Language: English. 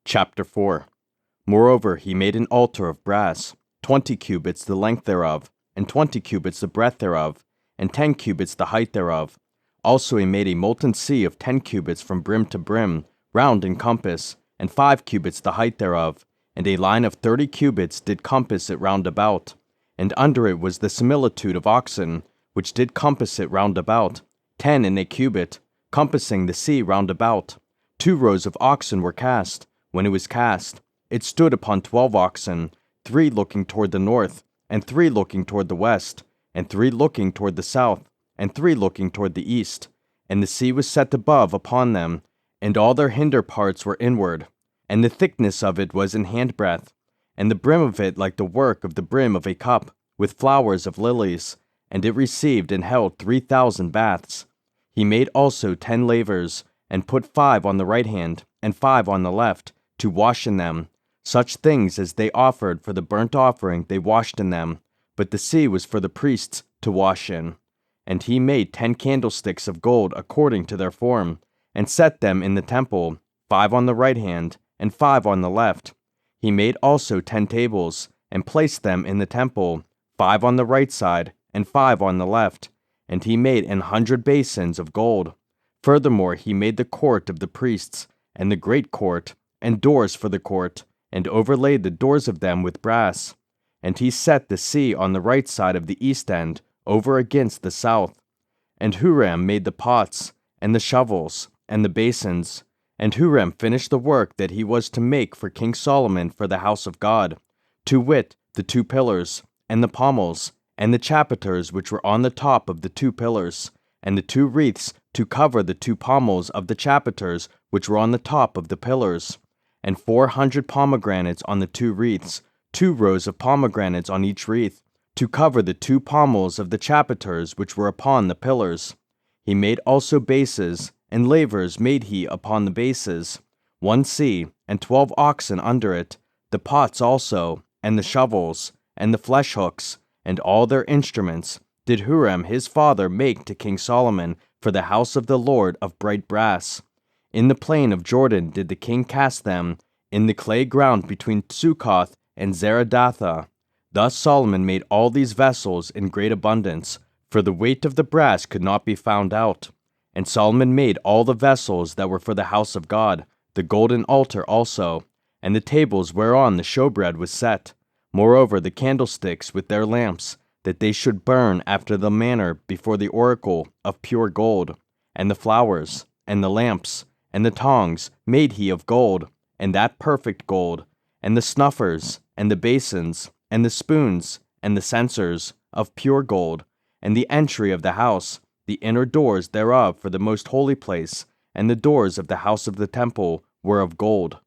Chapter 4. Moreover, he made an altar of brass, 20 cubits the length thereof, and 20 cubits the breadth thereof, and 10 cubits the height thereof. Also he made a molten sea of 10 cubits from brim to brim, round in compass, and 5 cubits the height thereof, and a line of 30 cubits did compass it round about. And under it was the similitude of oxen, which did compass it round about, 10 in a cubit, compassing the sea round about. 2 rows of oxen were cast. When it was cast, it stood upon 12 oxen, 3 looking toward the north, and 3 looking toward the west, and 3 looking toward the south, and 3 looking toward the east. And the sea was set above upon them, and all their hinder parts were inward. And the thickness of it was an handbreadth, and the brim of it like the work of the brim of a cup, with flowers of lilies. And it received and held 3,000 baths. He made also 10 lavers, and put 5 on the right hand, and 5 on the left, to wash in them. Such things as they offered for the burnt offering they washed in them, but the sea was for the priests to wash in. And he made 10 candlesticks of gold according to their form, and set them in the temple, 5 on the right hand, and 5 on the left. He made also 10 tables, and placed them in the temple, 5 on the right side, and 5 on the left. And he made 100 basins of gold. Furthermore he made the court of the priests, and the great court, and doors for the court, and overlaid the doors of them with brass. And he set the sea on the right side of the east end, over against the south. And Huram made the pots, and the shovels, and the basins. And Huram finished the work that he was to make for King Solomon for the house of God, to wit, the 2 pillars, and the pommels, and the chapiters which were on the top of the 2 pillars, and the 2 wreaths to cover the 2 pommels of the chapiters which were on the top of the pillars, and 400 pomegranates on the 2 wreaths, 2 rows of pomegranates on each wreath, to cover the 2 pommels of the chapiters which were upon the pillars. He made also bases, and lavers made he upon the bases, 1 sea, and 12 oxen under it, the pots also, and the shovels, and the flesh hooks, and all their instruments, did Huram his father make to King Solomon for the house of the Lord of bright brass. In the plain of Jordan did the king cast them, in the clay ground between Succoth and Zeradatha. Thus Solomon made all these vessels in great abundance, for the weight of the brass could not be found out. And Solomon made all the vessels that were for the house of God, the golden altar also, and the tables whereon the showbread was set. Moreover the candlesticks with their lamps, that they should burn after the manner before the oracle of pure gold, and the flowers, and the lamps, and the tongs made he of gold, and that perfect gold, and the snuffers, and the basins, and the spoons, and the censers, of pure gold, and the entry of the house, the inner doors thereof for the most holy place, and the doors of the house of the temple were of gold.